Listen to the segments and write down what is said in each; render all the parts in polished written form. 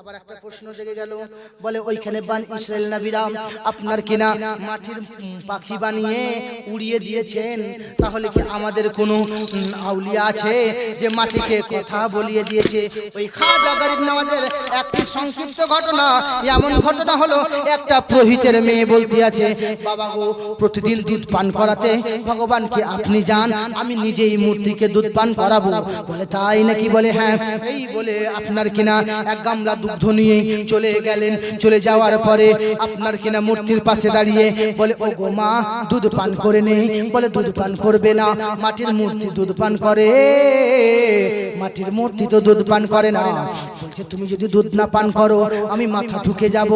আবার একটা প্রশ্ন জেগে গেল, বলে ওইখানে বান ইসরায়েল নবীরা আপনার কিনা মাটির পাখি বানিয়ে উড়িয়ে দিয়েছেন, তাহলে কি আমাদের কোনো আউলিয়া আছে যে মাটিকে কথা বলিয়ে দিয়েছে? ওই খাজা গরিব নওয়াজের একটি সংক্ষিপ্ত ঘটনা, এমন ঘটনা হলো একটা পুরোহিতের মেয়ে বলতে আছে, বাবা গো প্রতিদিন দুধ পান করাতে ভগবানকে আপনি যান, আমি নিজেই মূর্তিকে দুধ পান করাবো। বলে তাই নাকি? বলে হ্যাঁ। এই বলে আপনার কিনা এক গামলা দুগ্ধ নিয়ে চলে গেলেন। চলে যাওয়ার পরে আপনার কিনা মূর্তির পাশে দাঁড়িয়ে বলে, ও গো মা দুধ পান করে নে। বলে দুধ পান করবে না, মাটির মূর্তি দুধ পান করে, মাটির মূর্তি তো দুধ পান করে না। বলছে তুমি যদি দুধ না পান করো আমি মাথা ঠুকে যাব।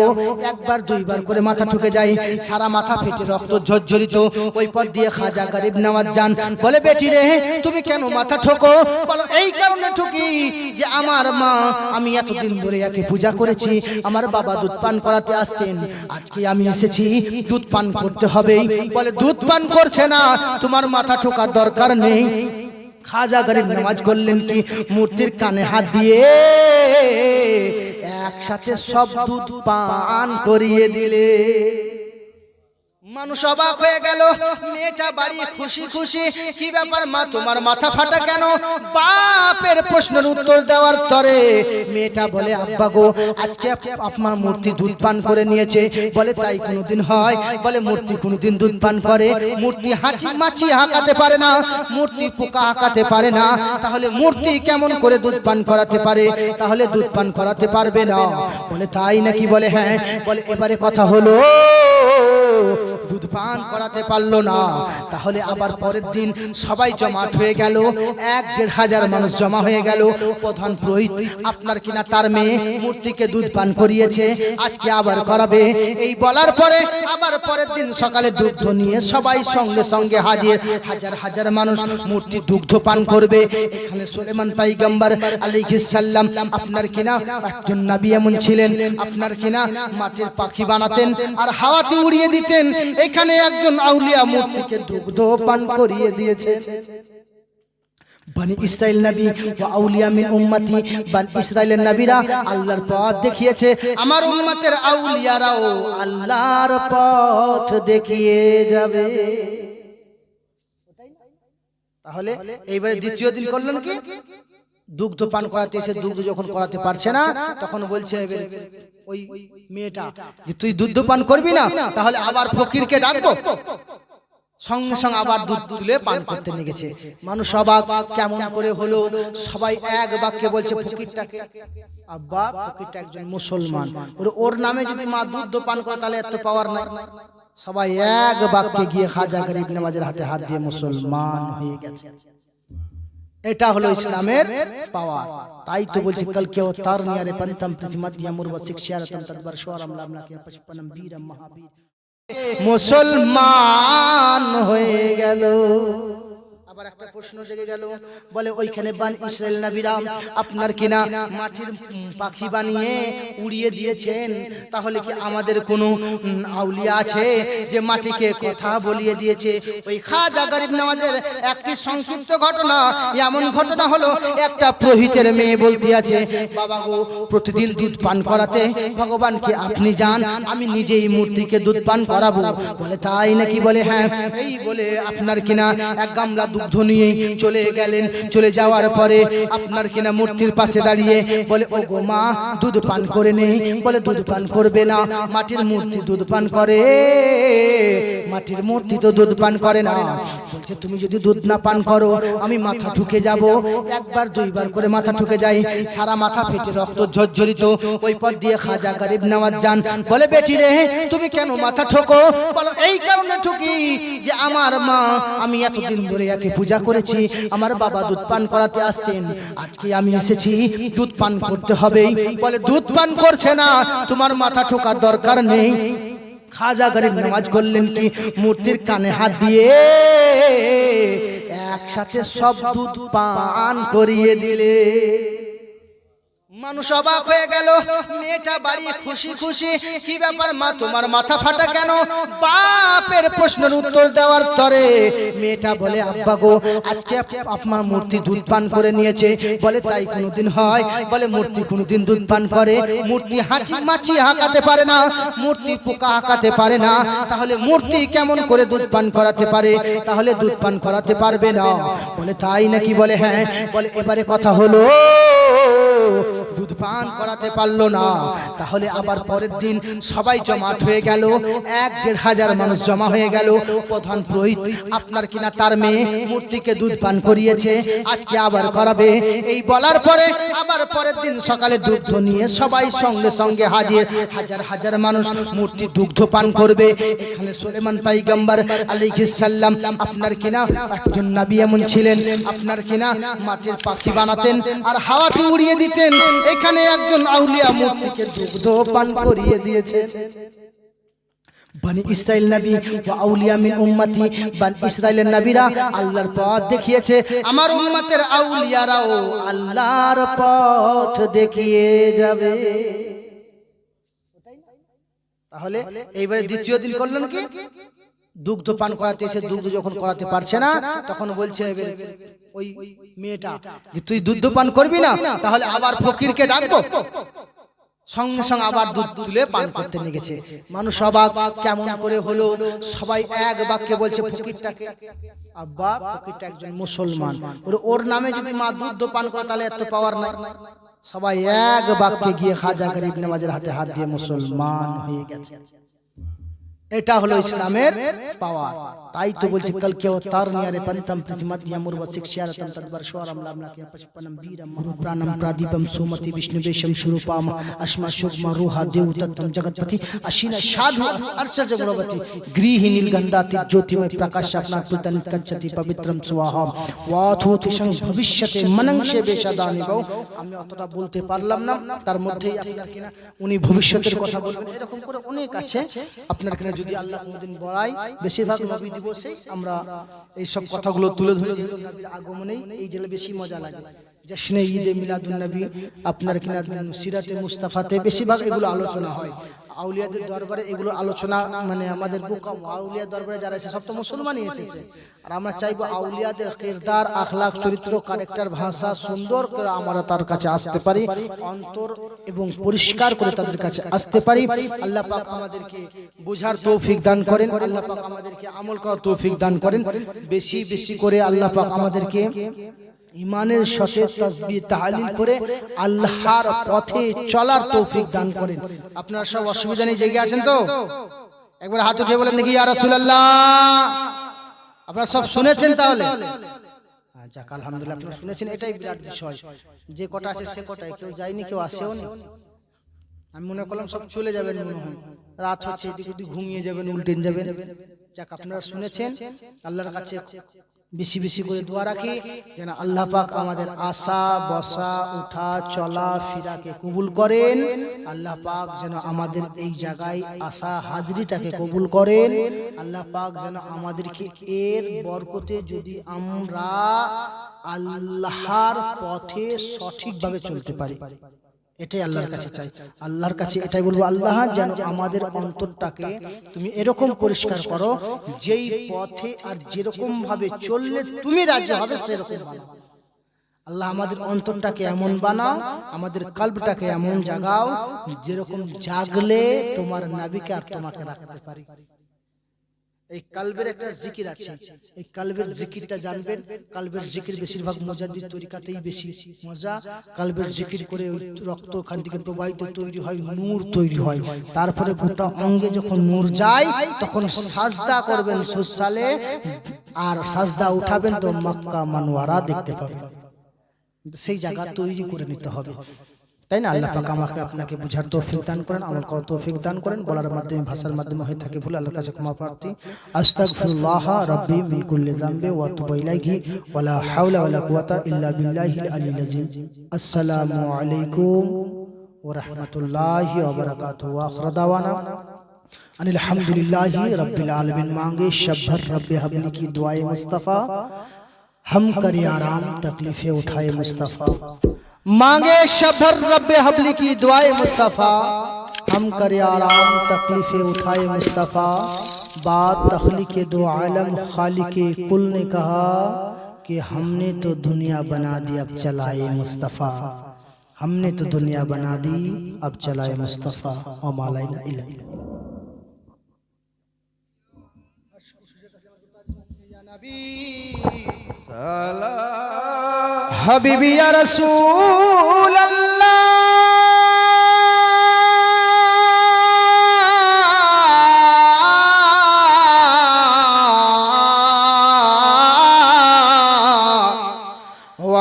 একবার দুইবার করে মাথা ঠুকে যাই, সারা মাথা ফেটে রক্ত ঝরঝরিত। ওই পথ দিয়ে খাজা গরিব নওয়াজ যান। বলে বেটি রে তুমি কেন মাথা ঠোকো? বলো এই কারণে ঠুকি যে আমার মা, আমি এতদিন ধরে একে পূজা করেছি, আমার বাবা দুধ পান করাতে আসতেন, আজকে আমি এসেছি দুধ পান করতে হবে। বলে দুধ পান করছে না, তোমার মাথা ঠোকার দরকার নেই। খাজা গরিব নওয়াজ করলেন কি, মূর্তির কানে হাত দিয়ে একসাথে সব দুধ পান করিয়ে দিলে। মানুষ অবাক হয়ে গেল। মেয়েটা বাড়ি খুশি খুশি, কি ব্যাপার মা তোমার মাথা ফাটা কেন? বাপের প্রশ্নের উত্তর দেওয়ার তরে মেয়েটা বলে, আব্বা গো আজকে আপনার মূর্তি দুধ পান করে নিয়েছে। বলে তাই কোনোদিন হয়? বলে মূর্তি কোনোদিন দুধ পান করে? মূর্তি হাঁচি মাছি হাঁকাতে পারে না, মূর্তি পোকা হাঁকাতে পারে না, তাহলে মূর্তি কেমন করে দুধ পান করাতে পারে? তাহলে দুধ পান করাতে পারবে না। বলে তাই নাকি? বলে হ্যাঁ। বলে এবারে কথা হলো দুধ পান করাতে পারলো না। তাহলে আবার পরের দিন সবাই জমাট হয়ে গেল, ১-১.৫০০ মানুষ জমা হয়ে গেল। প্রধান পুরোহিত আপনার কিনা তার মেয়ে মূর্তিকে দুধ পান করিয়েছে, আজকে আবার করাবে। এই বলার পরে আবার পরের দিন সকালে দুগ্ধ নিয়ে সবাই সঙ্গে সঙ্গে হাজির। হাজার হাজার মানুষ মূর্তি দুগ্ধ পান করবে। এখানে সুলেমান পয়গম্বর আলাইহিস সালাম আপনার কিনা একজন নবী এমন ছিলেন, আপনার কিনা মাটির পাখি বানাতেন আর হাওয়াতে উড়িয়ে দিতেন। এখানে একজন আউলিয়া মূর্তিকে দুগ্ধ পান করিয়ে দিয়েছে। বনি ইসরাইল নবী ওয়া আউলিয়া মিন উম্মতি, বনি ইসরাইলের নবীরা আল্লাহর পথ দেখিয়েছে, আমার উম্মতের আউলিয়ারাও আল্লাহর পথ দেখিয়ে যাবে। তাহলে এইবারে দ্বিতীয় দিন করলেন কি, দুগ্ধ পান করাতে এসে দুগ্ধ যখন করাতে পারছে না, তখন বলছে ওই মেয়েটা যে তুই দুধ পান করবি না, তাহলে আবার ফকিরকে ডাকবো। সঙ্গে সঙ্গে আবার দুধ তুলে পান করতে নিয়ে গেছে। মানুষ অবাক, কেমন করে হলো? সবাই এক বাক্যে বলছে ফকিরটাকে, আব্বা ফকিরটা একজন মুসলমান, ওর নামে যদি মা দুধ পান করে তাহলে এত পাওয়ার নাই। সবাই এক বাক্যে গিয়ে খাজা গরিব নওয়াজের হাতে হাত দিয়ে মুসলমান হয়ে গেছে। এটা হলো ইসলামের পাওয়ার। তাই তো বলছি কাল কে অবতার নিয়ারে পন্তম পৃথিমধ্যা মুরবা শিক্ষারতম তদবার শোরম লামলাকে পশপনম বীরম মহাবীর, মুসলমান হয়ে গেল। আবার একটা প্রশ্ন জেগে গেল, বলে ওইখানে বান ইসরায়েল নবীরা আপনার কিনা মাটির পাখি বানিয়ে উড়িয়ে দিয়েছেন, তাহলে কি আমাদের কোনো আউলিয়া আছে যে মাটিকে কথা বলিয়ে দিয়েছে? ওই খাজা গরিব নওয়াজের একটি সংক্ষিপ্ত ঘটনা, এমন ঘটনা হলো একটা পুরোহিতের মেয়ে বলতে আছে, বাবা গো প্রতিদিন দুধ পান করাতে ভগবানকে আপনি যান, আমি নিজেই মূর্তিকে দুধ পান করাবো। বলে তাই নাকি? বলে হ্যাঁ। এই বলে আপনার কিনা এক গামলা দুগ্ধ নিয়ে চলে গেলেন। চলে যাওয়ার পরে আপনার কিনা মূর্তির পাশে দাঁড়িয়ে বলে, ও গো মা দুধ পান করে নে। বলে দুধ পান করবে না, মাটির মূর্তি দুধ পান করে, মাটির মূর্তি তো দুধ পান করে না। বলছে তুমি যদি দুধ না পান করো আমি মাথা ঠুকে যাব। একবার দুইবার করে মাথা ঠুকে যাই, সারা মাথা ফেটে রক্ত ঝরঝরিত। ওই পথ দিয়ে খাজা গরিব নওয়াজ যান। বলে বেটি রে তুমি কেন মাথা ঠোকো? বলো এই কারণে ঠুকি যে আমার মা, আমি এতদিন ধরে একে পূজা করেছি, আমার বাবা দুধ পান করাতে আসতেন, আজকে আমি এসেছি দুধ পান করতে হবে। বলে দুধ পান করছে না, তোমার মাথা ঠোকার দরকার নেই। খাজা গরিব নওয়াজ করলেন কি, মূর্তির কানে হাত দিয়ে একসাথে সব দুধ পান করিয়ে দিলে। মানুষ অবাক হয়ে গেল। মেয়েটা বাড়ি খুশি খুশি, কি ব্যাপার মা, তোমার মাথা ফাটা কেন? বাপের প্রশ্নের উত্তর দেওয়ার তরে মেয়েটা বলে, আব্বা গো, আজকে আপনার মূর্তি দুধ পান করে নিয়েছে। বলে তাই কোনোদিন হয়? বলে মূর্তি কোনোদিন দুধ পান করে? মূর্তি হাঁচি মাছি হাঁকাতে পারে না, মূর্তি পোকা হাঁকাতে পারে না, তাহলে মূর্তি কেমন করে দুধ পান করাতে পারে? তাহলে দুধ পান করাতে পারবে না। বলে তাই নাকি? বলে হ্যাঁ। বলে এবারে কথা হলো দুধ পান করাতে পারলো না, তাহলে আবার পরের দিন সবাই জমাট হয়ে গেল, 1-1,500 মানুষ জমা হয়ে গেল। প্রধান পুরোহিত আপনার কিনা তার মেয়ে মূর্তিকে দুধ পান করিয়েছে, আজকে আবার করাবে। এই বলার পরে আবার পরের দিন সকালে দুগ্ধ নিয়ে সবাই সঙ্গে সঙ্গে হাজির, হাজার হাজার মানুষ মূর্তি দুগ্ধ পান করবে। এখানে সুলেমান পয়গম্বর আলাইহিস সালাম আপনার কিনা একজন নবী এমন ছিলেন, আপনার কিনা মাটির পাখি বানাতেন আর হাওয়াতে উড়িয়ে দিতেন। এখানে একজন আউলিয়া মূর্তিকে দুগ্ধ পান করিয়ে দিয়েছে। বনি ইসরাইল নবী ওয়া আউলিয়া মিন উম্মতি, বনি ইসরাইলের নবীরা আল্লাহর পথ দেখিয়েছে, আমার উম্মতের আউলিয়ারাও আল্লাহর পথ দেখিয়ে যাবে। তাহলে এইবারে দ্বিতীয় দিন করলেন কি? দুগ্ধ পান করাতে এসে দুগ্ধ যখন করাতে পারছে না, তখন বলছে ওই মেয়েটা যে তুই দুধ পান করবি না, তাহলে আবার ফকিরকে ডাকবো। সঙ্গে সঙ্গে আবার দুধ তুলে পান করতে নিয়ে গেছে। মানুষ অবাক, কেমন করে হলো? সবাই এক বাক্যে বলছে ফকিরটাকে, আব্বা ফকিরটা একজন মুসলমান, ওর নামে যদি মা দুধ পান করে তাহলে এত পাওয়ার নাই। সবাই এক বাক্যে গিয়ে খাজা গরিব নওয়াজের হাতে হাত দিয়ে মুসলমান হয়ে গেছে। এটা হলো ইসলামের পাওয়ার। তাই তো বলছে কাল কে অবতার নিয়ারে পন্তম প্রতিমত ইয়ামুর ওয়া শিক্ষারতম তদবার শোরম লামলাকে পশপনম বীরম মরুপ্রাণম প্রাদীপম সুমতি বিষ্ণুবেশম সুরূপাম অশ্মা শুভম রুহা দেবতত্তম জগৎপতি অশিনা সাধু আর্চজ গুণবতী গৃহি নীলগন্ধাতি জ্যোতিময় প্রকাশ আপনার পুতন কচ্ছতি পবিত্রম সুহাম ওয়াথুতি সং ভবিষ্যতে মনংশে বেশাদানি বাউ। আমি অতটা বলতে পারলাম না, তার মধ্যেই আপনার কিনা উনি ভবিষ্যতের কথা বলবেন। এরকম করে অনেক আছে আপনার কিনা, যদি আল্লাহ কোনদিন বড়াই। বেশিরভাগ নবী দিবসে আমরা এই সব কথাগুলো তুলে ধরে, নবীর আগমনেই এই জেলে বেশি মজা লাগে। জশ্নে ঈদে মিলাদুন নবী আপনার কিনা সিরাতে মুস্তাফাতে বেশিরভাগ এগুলো আলোচনা হয়। আউলিয়াদের দরবারে এগুলো আলোচনা মানে আমাদের আউলিয়া দরবারে যারা এসেছে সব তো মুসলমানই এসেছে, আর আমরা চাইবো আউলিয়াদের কিরদার, আখলাক, চরিত্র, ক্যারেক্টার, ভাষা সুন্দর করে আমরা তার কাছে আসতে পারি, অন্তর এবং পরিষ্কার করে তাদের কাছে আসতে পারি। আল্লাহ পাক আমাদেরকে বোঝার তৌফিক দান করেন, আল্লাহ পাক আমাদেরকে আমল করার তৌফিক দান করেন। বেশি বেশি করে আল্লাহ পাক আমাদেরকে ইমানের সাথে তাসবিহ তাহলিল করে আল্লাহর পথে চলার তৌফিক দান করেন। আপনারা সব অসুবিধা নেই, জেগে আছেন তো? একবার হাত উঠিয়ে বলেন দেখি ইয়া রাসূলুল্লাহ। আপনারা সব শুনেছেন তাহলে? যাক আলহামদুলিল্লাহ, আপনারা শুনেছেন, এটাই বিরাট বিষয়। যে কটা আছে সে কটাই, কেউ যায়নি, কেউ আসেও নি। আমি মনে করলাম সব চলে যাবেন, মনে হয় রাত হচ্ছে, এদিক ওদিক ঘুমিয়ে যাবেন, উল্টে যাবেন। যাক আপনারা শুনেছেন, আল্লাহর কাছে বেশি বেশি করে দোয়া রাখি যেন আল্লাহ পাক আমাদের আসা বসা উঠা চলা ফিরাকে কবুল করেন। আল্লাহ পাক যেন আমাদের এই জায়গায় আসা হাজরিটাকে কবুল করেন। আল্লাহ পাক যেন আমাদেরকে এর বরকতে যদি আমরা আল্লাহর পথে সঠিকভাবে চলতে পারি, এটাই আল্লাহর কাছে চাই। আল্লাহর কাছে এটাই বলবো, আল্লাহ যেন আমাদের অন্তরটাকে তুমি এরকম পরিষ্কার করো, যেই পথে আর যেরকম ভাবে চললে তুমি রাজি হবে সেরকম বানাও। আল্লাহ আমাদের অন্তরটাকে এমন বানাও, আমাদের কলবটাকে এমন জাগাও যেরকম জাগলে তোমার নবীকে আর তোমাকে রাখতে পারি। এই কলবের একটা জিকির আছে, এই কলবের জিকিরটা জানবেন। কলবের জিকির বেশিরভাগ মুজাদ্দিদ তরিকাতেই বেশি মজা। কলবের জিকির করে ওই রক্ত ওখান থেকে প্রবাহিত তৈরি হয়, নূর তৈরি হয়। তারপরে গোটা অঙ্গে যখন নূর যায় তখন সাজদা করবেন সুসালে, আর সাজদা উঠাবেন তো মক্কা মানওয়ারা দেখতে পাবেন। সেই জায়গা তৈরি করে নিতে হবে, তাই না? আল্লাহ পাক আমাকে আপনাকে বুঝার তৌফিক দান করেন, আমল করার তৌফিক দান করেন। বলার মাধ্যমে ভাষার মাধ্যমে হয়ে থাকে ভুল, আল্লাহর কাছে ক্ষমা প্রার্থী। আস্তাগফিরুল্লাহ রাব্বি মিন কুল্লি যামবি ওয়া আতুবু ইলাইহি ওয়া লা হাওলা ওয়া লা কুওয়াতা ইল্লা বিল্লাহিল আলিয়্যিল আযীম। আসসালামু আলাইকুম ওয়া রাহমাতুল্লাহি ওয়া বারাকাতুহু। ওয়া আখিরু দাওয়ানা अनिल हम्दुलिल्लाहि रब्बिल आलमीन। मांगे शब्बर रब्बे हबली की दुआए मुस्तफ़ा, हम करे आराम तकलीफे उठाए मुस्तफ़ा। मांगे शबर रब्बे हबली की दुआए मुस्तफ़ा, हम करे आराम तकलीफे उठाए मुस्तफ़ा। बात तख्लीक दो आलम खालिक कुल ने कहा कि हमने तो दुनिया बना दी अब चलाए मुस्तफ़ा, हमने तो दुनिया बना दी अब चलाए मुस्तफ़ा। और मालाइना इल्ला हबीबी या रसूल अल्लाह,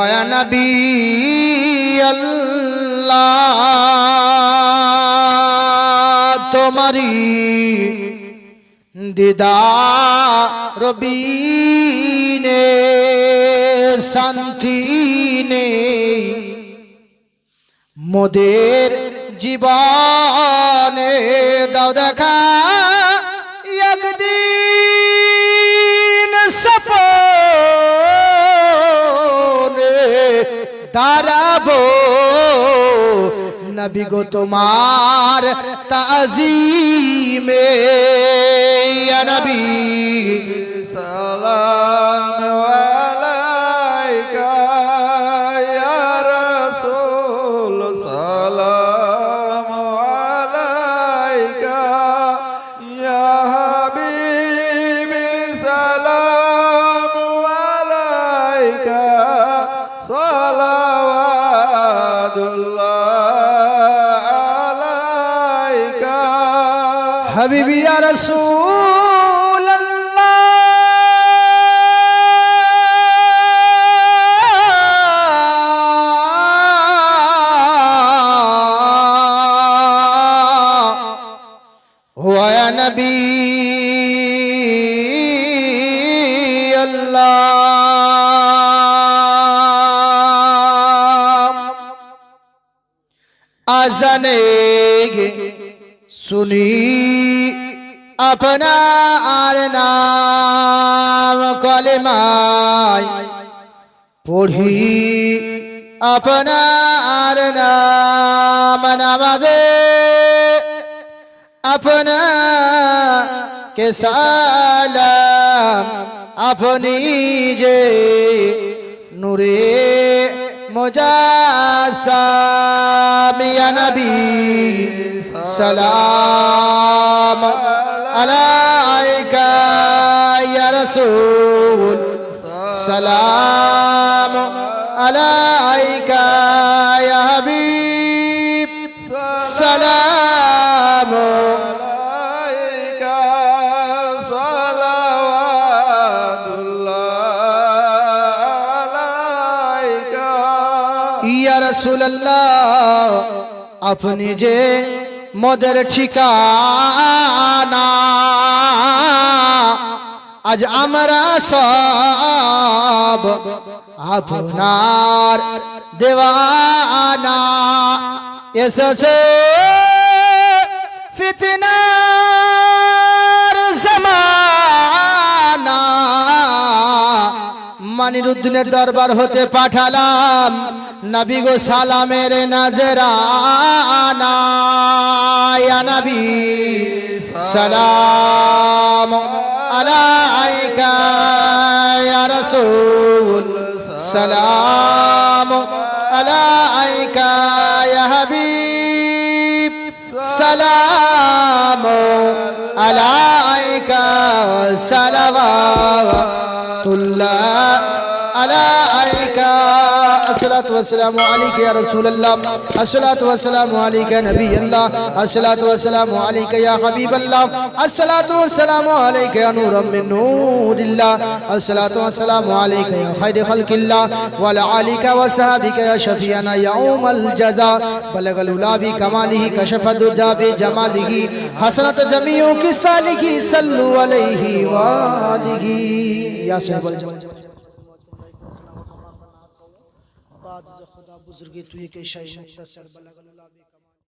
या नबी अल्लाह, तुम्हारी दीदार बीने शांति ने मोदेर जीवाने दाও দেখা একদিন সপনে দাঁড়াবো नबी गो तुम्हार ताज़ीमे या नबी सलाम अलैका या रसूल, सलाम अलैका या हबीबी, सलाम अलैका सलावतुल्लाह हबीबी या रसूल अल्लाह, या नबी अल्लाह। आज़ाने सुनी अपना नाम कलेमाय पढ़ी अपना नाम नमाज़े अपना के सलाम अपनी जे नूरे मुजास्सम या नबी सलाम अलैका या रसूल, सलाम अलैका या हबीब, सलाम अलैका सलावतुल्लाह अलैका या रसूल अल्लाह। अपनी जे मोदर ठिकाना आज আমরা সব আপনার দেওয়ানা, এসেছে ফিতনার জামানা, মানিরুদ্দিনের দরবার হতে পাঠালাম नबी गो सालामेर नजराना या नबी सलाम अलैका या रसूल, सलाम अलैका या हबीब, सलाम अलैका सलावतुल्लाह अलैका। अस्सलातु वस्सलामु अलैका या रसूल अल्लाह, अस्सलातु वस्सलामु अलैका नबी अल्लाह, अस्सलातु वस्सलामु अलैका या हबीब अल्लाह, अस्सलातु वस्सलामु अलैका या नूरम मिन नूरिल्लाह, अस्सलातु वस्सलामु अलैका या खैर खल्किल्लाह व अला आलिका व सहाबिका या शफीअना यौमल जज़ा। बलगल उला बि कमालिही कशफत दुजा बि जमालिही हसनत जमीउ किसालिही सल्लु अलैहि व आलिही या साहिबल जमाल। खुदा बुजुर्ग तुझे के शाही मुख्तसर बलगल